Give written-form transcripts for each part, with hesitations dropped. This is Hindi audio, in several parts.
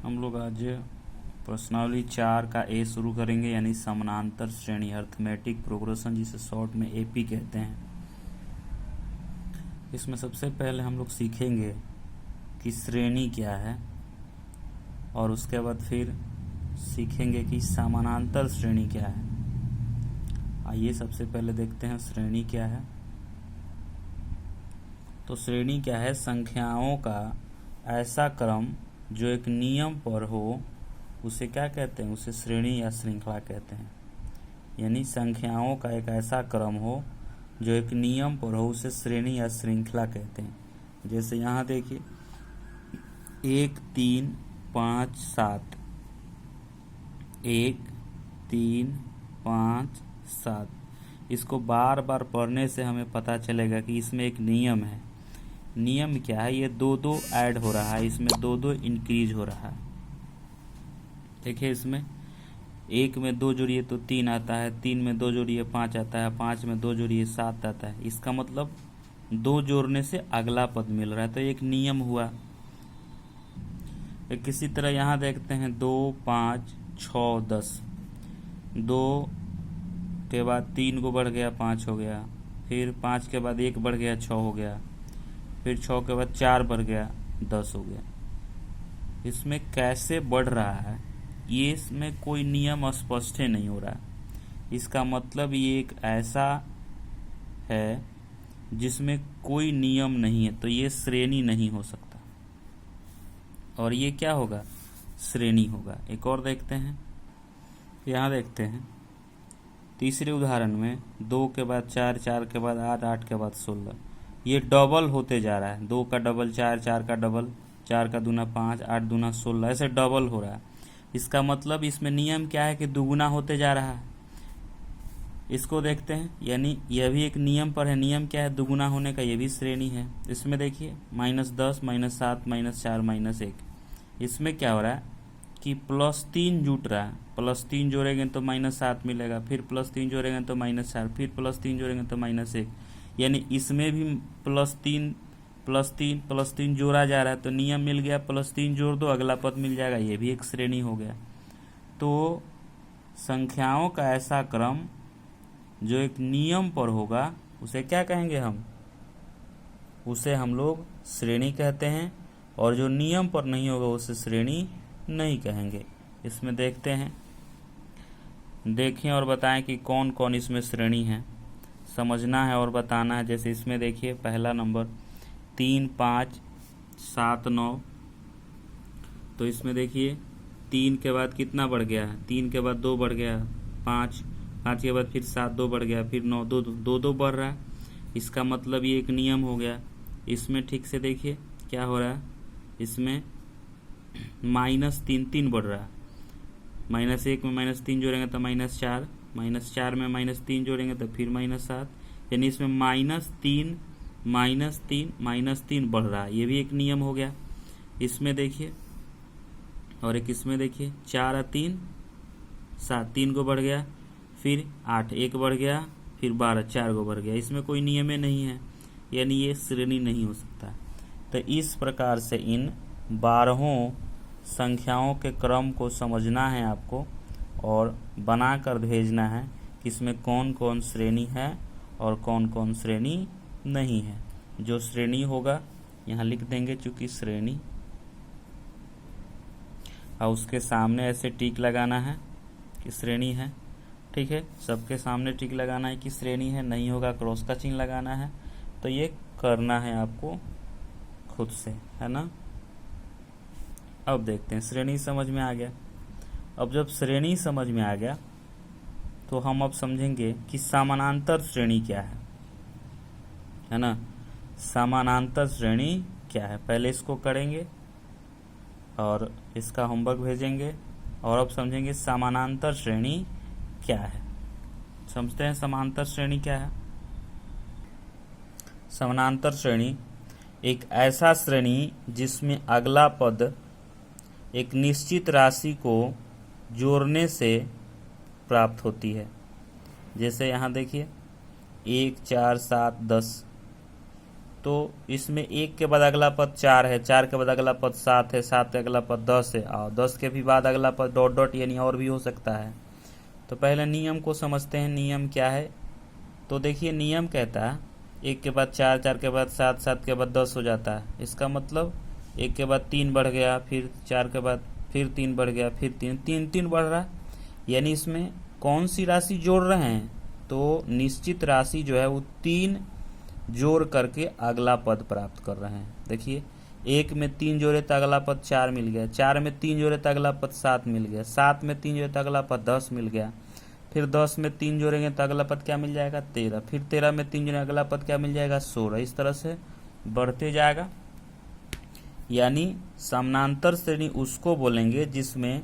हम लोग आज प्रश्नावली 4 का ए शुरू करेंगे, यानी समानांतर श्रेणी, अर्थमेटिक प्रोग्रेशन, जिसे शॉर्ट में एपी कहते हैं। इसमें सबसे पहले हम लोग सीखेंगे कि श्रेणी क्या है, और उसके बाद फिर सीखेंगे कि समानांतर श्रेणी क्या है। आइए सबसे पहले देखते हैं श्रेणी क्या है। तो श्रेणी क्या है? संख्याओं का ऐसा क्रम जो एक नियम पर हो, उसे क्या कहते हैं? उसे श्रेणी या श्रृंखला कहते हैं। यानी संख्याओं का एक ऐसा क्रम हो जो एक नियम पर हो, उसे श्रेणी या श्रृंखला कहते हैं। जैसे यहाँ देखिए 1 3 5 7, 1 3 5 7। इसको बार बार पढ़ने से हमें पता चलेगा कि इसमें एक नियम है। नियम क्या है? ये दो ऐड हो रहा है, इसमें दो इंक्रीज हो रहा है। देखिए इसमें 1 में 2 जोड़िए तो 3 आता है, 3 में 2 जोड़िए 5 आता है, 5 में 2 जोड़िए 7 आता है। इसका मतलब 2 जोड़ने से अगला पद मिल रहा है, तो एक नियम हुआ। किसी तरह यहाँ देखते हैं 2 5 6 10, 2 के बाद 3 को बढ़ गया 5 हो गया, फिर 5 के बाद 1 बढ़ गया 6 हो गया, फिर 6 के बाद 4 बढ़ गया 10 हो गया। इसमें कैसे बढ़ रहा है, ये इसमें कोई नियम स्पष्ट नहीं हो रहा है। इसका मतलब ये एक ऐसा है जिसमें कोई नियम नहीं है, तो ये श्रेणी नहीं हो सकता, और ये क्या होगा? श्रेणी होगा। एक और देखते हैं, यहाँ देखते हैं तीसरे उदाहरण में 2 के बाद 4, 4 के बाद 8, 8 के बाद 16। ये डबल होते जा रहा है, 2 का डबल 4, 4 का डबल 4 का दूना 5, 8 दूना 16, ऐसे डबल हो रहा है। इसका मतलब इसमें नियम क्या है कि दुगुना होते जा रहा है। इसको देखते हैं, यानी यह भी एक नियम पर है। नियम क्या है? दुगुना होने का। यह भी श्रेणी है। इसमें देखिए -10 -7 -4 -1। इसमें क्या हो रहा है कि +3 जुट रहा है। +3 जोड़ेंगे तो -7 मिलेगा, फिर +3 जोड़ेंगे तो -4, फिर +3 जोड़ेंगे तो -1। यानी इसमें भी +3 जोड़ा जा रहा है, तो नियम मिल गया, +3 जोड़ दो अगला पद मिल जाएगा। ये भी एक श्रेणी हो गया। तो संख्याओं का ऐसा क्रम जो एक नियम पर होगा, उसे क्या कहेंगे हम? उसे हम लोग श्रेणी कहते हैं, और जो नियम पर नहीं होगा उसे श्रेणी नहीं कहेंगे। इसमें देखते हैं, देखें और बताएं कि कौन कौन इसमें श्रेणी है। समझना है और बताना है। जैसे इसमें देखिए पहला नंबर 3 5 7 9। तो इसमें देखिए 3 के बाद कितना बढ़ गया है? 3 के बाद 2 बढ़ गया, 5 के बाद फिर 7, 2 बढ़ गया, फिर 9, 2 बढ़ रहा है। इसका मतलब ये एक नियम हो गया। इसमें ठीक से देखिए क्या हो रहा है, इसमें -3 बढ़ रहा है। -1 में -3 जोड़ेंगे तो -4, -4 में -3 जोड़ेंगे तो फिर -7। यानी इसमें -3 -3 बढ़ रहा है। ये भी एक नियम हो गया। इसमें देखिए, और एक इसमें देखिए 4 और 3 7, 3 को बढ़ गया, फिर 8, 1 बढ़ गया, फिर 12, 4 को बढ़ गया। इसमें कोई नियम नहीं है, यानी ये श्रेणी नहीं हो सकता। तो इस प्रकार से इन 12 संख्याओं के क्रम को समझना है आपको, और बनाकर भेजना है कि इसमें कौन कौन श्रेणी है और कौन कौन श्रेणी नहीं है। जो श्रेणी होगा यहाँ लिख देंगे, चूंकि श्रेणी, और उसके सामने ऐसे टिक लगाना है कि श्रेणी है। ठीक है, सबके सामने टिक लगाना है कि श्रेणी है। नहीं होगा क्रॉस का चिन्ह लगाना है। तो ये करना है आपको खुद से, है ना। अब देखते हैं, श्रेणी समझ में आ गया। अब जब श्रेणी समझ में आ गया तो हम अब समझेंगे कि समानांतर श्रेणी क्या है ना। समानांतर श्रेणी क्या है, पहले इसको करेंगे और इसका होमवर्क भेजेंगे, और अब समझेंगे समानांतर श्रेणी क्या है। समझते हैं समानांतर श्रेणी क्या है। समानांतर श्रेणी एक ऐसा श्रेणी जिसमें अगला पद एक निश्चित राशि को जोड़ने से प्राप्त होती है। जैसे यहाँ देखिए 1 4 7 10, तो इसमें 1 के बाद अगला पद 4 है, 4 के बाद अगला पद 7 है, 7 के अगला पद 10 है, और 10 के भी बाद अगला पद डॉट डॉट यानी और भी हो सकता है। तो पहले नियम को समझते हैं, नियम क्या है। तो देखिए नियम कहता है 1 के बाद 4, 4 के बाद 7, 7 के बाद 10 हो जाता है। इसका मतलब 1 के बाद 3 बढ़ गया, फिर 4 के बाद फिर 3 बढ़ गया, फिर 3 बढ़ रहा है, यानी इसमें कौन सी राशि जोड़ रहे हैं, तो निश्चित राशि जो है वो 3 जोड़ करके अगला पद प्राप्त कर रहे हैं। देखिए 1 में 3 जोड़े तो अगला पद 4 मिल गया, 4 में 3 जोड़े तो अगला पद 7 मिल गया, 7 में 3 जोड़े तो अगला पद 10 मिल गया, फिर 10 में 3 जोड़ेंगे तो अगला पद क्या मिल जाएगा 13, फिर 13 में 3 जोड़ेंगे अगला पद क्या मिल जाएगा 16। इस तरह से बढ़ते जाएगा। यानी समानांतर श्रेणी उसको बोलेंगे जिसमें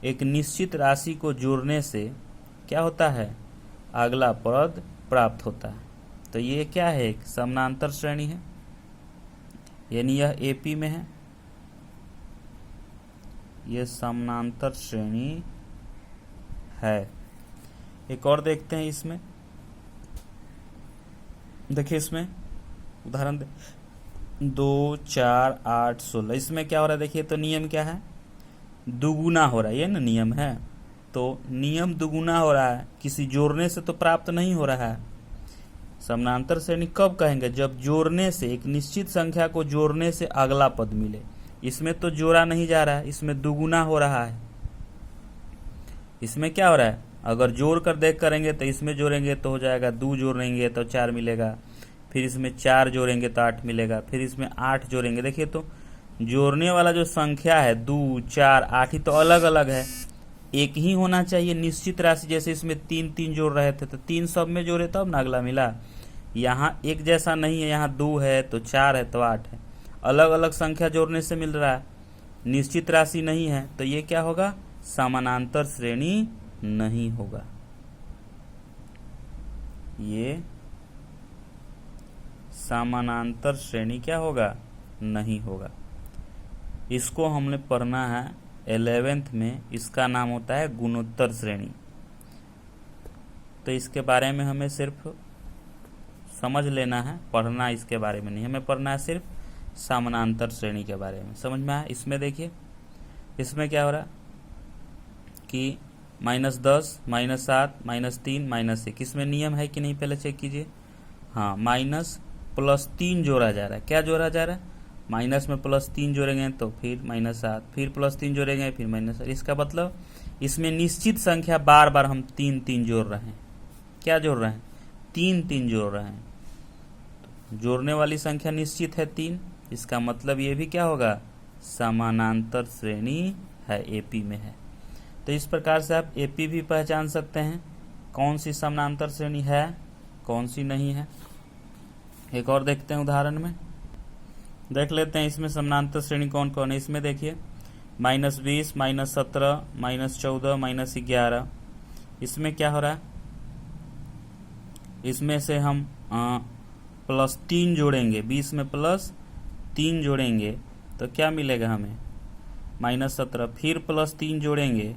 एक निश्चित राशि को जोड़ने से क्या होता है, अगला पद प्राप्त होता है। तो ये क्या है, एक समानांतर श्रेणी है, यानी यह एपी में है, यह समानांतर श्रेणी है। एक और देखते हैं इसमें, देखिए इसमें उदाहरण 2, 4, 8, 16, इसमें क्या हो रहा है देखिए। तो नियम क्या है, दुगुना हो रहा है, ये ना नियम है। तो नियम दुगुना हो रहा है, किसी जोड़ने से तो प्राप्त नहीं हो रहा है। समानांतर श्रेणी कब कहेंगे, जब जोड़ने से, एक निश्चित संख्या को जोड़ने से अगला पद मिले। इसमें तो जोड़ा नहीं जा रहा है, इसमें दुगुना हो रहा है। इसमें क्या हो रहा है, अगर जोड़ कर देख करेंगे तो इसमें जोड़ेंगे तो हो जाएगा 2 जोड़ेंगे तो 4 मिलेगा, फिर इसमें 4 जोड़ेंगे तो 8 मिलेगा, फिर इसमें 8 जोड़ेंगे। देखिए तो जोड़ने वाला जो संख्या है 2, 4, 8 ही तो अलग अलग है, एक ही होना चाहिए निश्चित राशि। जैसे इसमें 3 जोड़ रहे थे तो 3 सब में जोड़े तब ना अगला मिला। यहाँ एक जैसा नहीं है, यहाँ 2 है तो 4 है तो 8 है, अलग अलग संख्या जोड़ने से मिल रहा है, निश्चित राशि नहीं है। तो ये क्या होगा, समानांतर श्रेणी नहीं होगा, ये समानांतर श्रेणी क्या होगा, नहीं होगा। इसको हमने पढ़ना है 11th में, इसका नाम होता है गुणोत्तर श्रेणी। तो इसके बारे में हमें सिर्फ समझ लेना है, पढ़ना इसके बारे में नहीं, हमें पढ़ना है सिर्फ समानांतर श्रेणी के बारे में। समझ में आया। इसमें देखिए, इसमें क्या हो रहा है कि -10, -7, -3, -1, इसमें नियम है कि नहीं पहले चेक कीजिए। हाँ, -+3 जोड़ा जा रहा है। क्या जोड़ा जा रहा है, माइनस में +3 जोड़ेंगे तो फिर -7, फिर +3 जोड़ेंगे फिर -7। इसका मतलब इसमें निश्चित संख्या बार बार हम 3 जोड़ रहे हैं। क्या जोड़ रहे हैं, 3 जोड़ रहे हैं। जोड़ने वाली संख्या निश्चित है 3, इसका मतलब ये भी क्या होगा, समानांतर श्रेणी है, एपी में है। तो इस प्रकार से आप एपी भी पहचान सकते हैं, कौन सी समानांतर श्रेणी है, कौन सी नहीं है। एक और देखते हैं उदाहरण में, देख लेते हैं इसमें समानांतर श्रेणी कौन कौन है। इसमें देखिए -20, -17, -14, -11, इसमें क्या हो रहा है, इसमें से हम +3 जोड़ेंगे, 20 में +3 जोड़ेंगे तो क्या मिलेगा हमें, -17, फिर +3 जोड़ेंगे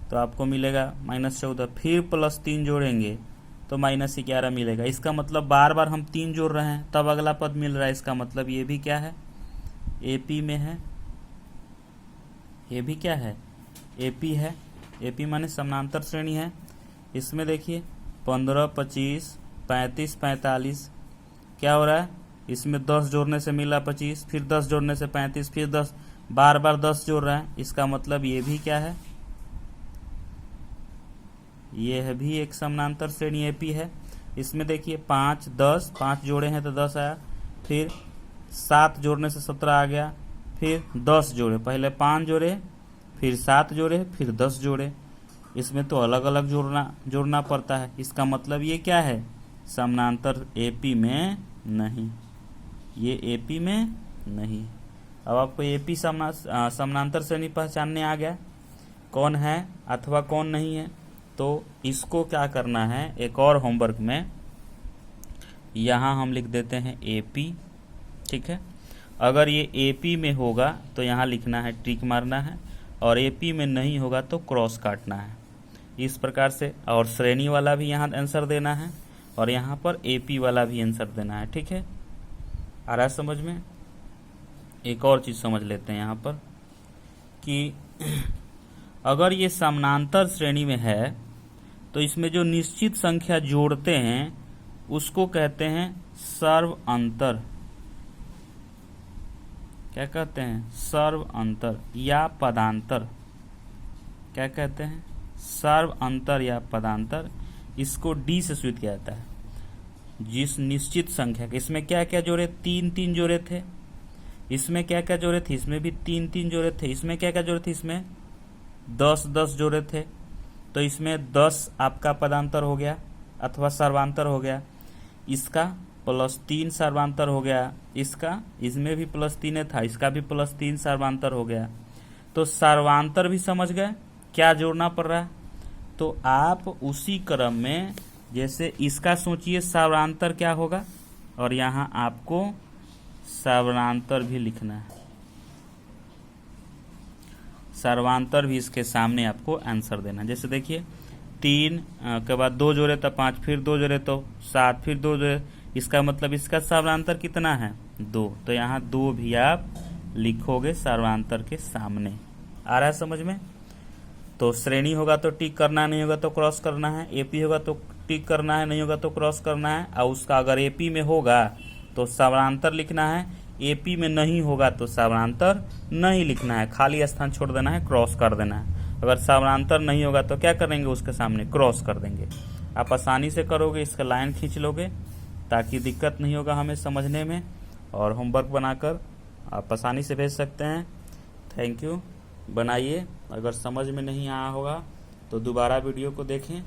तो आपको मिलेगा -14, फिर +3 जोड़ेंगे तो -11 मिलेगा। इसका मतलब बार बार हम 3 जोड़ रहे हैं तब अगला पद मिल रहा है। इसका मतलब ये भी क्या है, एपी में है, ये भी क्या है, एपी है। एपी माने समानांतर श्रेणी है। इसमें देखिए 15, 25, 35, 45, क्या हो रहा है, इसमें 10 जोड़ने से मिला 25, फिर 10 जोड़ने से 35, फिर 10, बार बार 10 जोड़ रहे हैं। इसका मतलब ये भी क्या है, ये है भी एक समानांतर श्रेणी एपी है। इसमें देखिए 5, 10, 5 जोड़े हैं तो 10 आया, फिर 7 जोड़ने से 17 आ गया, फिर 10 जोड़े, पहले 5 जोड़े, फिर 7 जोड़े, फिर 10 जोड़े। इसमें तो अलग अलग जोड़ना पड़ता है। इसका मतलब ये क्या है, समानांतर एपी में नहीं, ये एपी में नहीं। अब आपको एपी समानांतर श्रेणी पहचानने आ गया कौन है अथवा कौन नहीं है। तो इसको क्या करना है, एक और होमवर्क में यहाँ हम लिख देते हैं एपी, ठीक है। अगर ये एपी में होगा तो यहाँ लिखना है, टिक मारना है, और एपी में नहीं होगा तो क्रॉस काटना है, इस प्रकार से। और श्रेणी वाला भी यहाँ आंसर देना है, और यहाँ पर AP वाला भी आंसर देना है। ठीक है, आ रहा है समझ में। एक और चीज समझ लेते हैं यहाँ पर कि अगर ये समानांतर श्रेणी में है तो इसमें जो निश्चित संख्या जोड़ते हैं उसको कहते हैं सर्व अंतर। क्या कहते हैं? सर्व अंतर या पदांतर। क्या कहते हैं? सर्व अंतर या पदांतर। इसको D से सूचित किया जाता है। जिस निश्चित संख्या के, इसमें क्या क्या जोड़े? 3 जोड़े थे। इसमें क्या क्या जोड़े थे? इसमें भी 3 जोड़े थे। इसमें क्या क्या जोड़े थे? इसमें 10 जोड़े थे। तो इसमें 10 आपका पदांतर हो गया अथवा सर्वांतर हो गया। इसका +3 सर्वांतर हो गया। इसका, इसमें भी +3 था, इसका भी +3 सर्वांतर हो गया। तो सर्वांतर भी समझ गए क्या जोड़ना पड़ रहा है। तो आप उसी क्रम में जैसे इसका सोचिए सर्वांतर क्या होगा, और यहाँ आपको सर्वांतर भी लिखना है। सर्वांतर भी इसके सामने आपको आंसर देना है। जैसे देखिए 3 के बाद 2 जोड़े तो 5, फिर 2 जोड़े तो 7, फिर 2 जोड़े, इसका मतलब इसका सर्वांतर कितना है? 2। तो यहाँ 2 भी आप लिखोगे सर्वांतर के सामने। आ रहा है समझ में। तो श्रेणी होगा तो टिक करना है, नहीं होगा तो क्रॉस करना है। AP होगा तो टिक करना है, नहीं होगा तो क्रॉस करना है। और उसका अगर AP में होगा तो सर्वांतर लिखना है, AP में नहीं होगा तो सर्वांतर नहीं लिखना है, खाली स्थान छोड़ देना है, क्रॉस कर देना है। अगर सर्वांतर नहीं होगा तो क्या करेंगे? उसके सामने क्रॉस कर देंगे। आप आसानी से करोगे, इसका लाइन खींच लोगे ताकि दिक्कत नहीं होगा हमें समझने में, और होमवर्क बनाकर आप आसानी से भेज सकते हैं। Thank you. बनाइए। अगर समझ में नहीं आया होगा तो दोबारा वीडियो को देखें,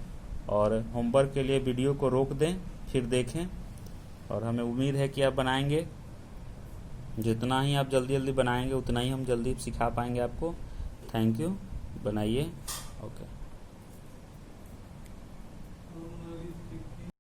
और होमवर्क के लिए वीडियो को रोक दें, फिर देखें। और हमें उम्मीद है कि आप बनाएंगे। जितना ही आप जल्दी जल्दी बनाएंगे उतना ही हम जल्दी सिखा पाएंगे आपको। Thank you. बनाइए। ओके।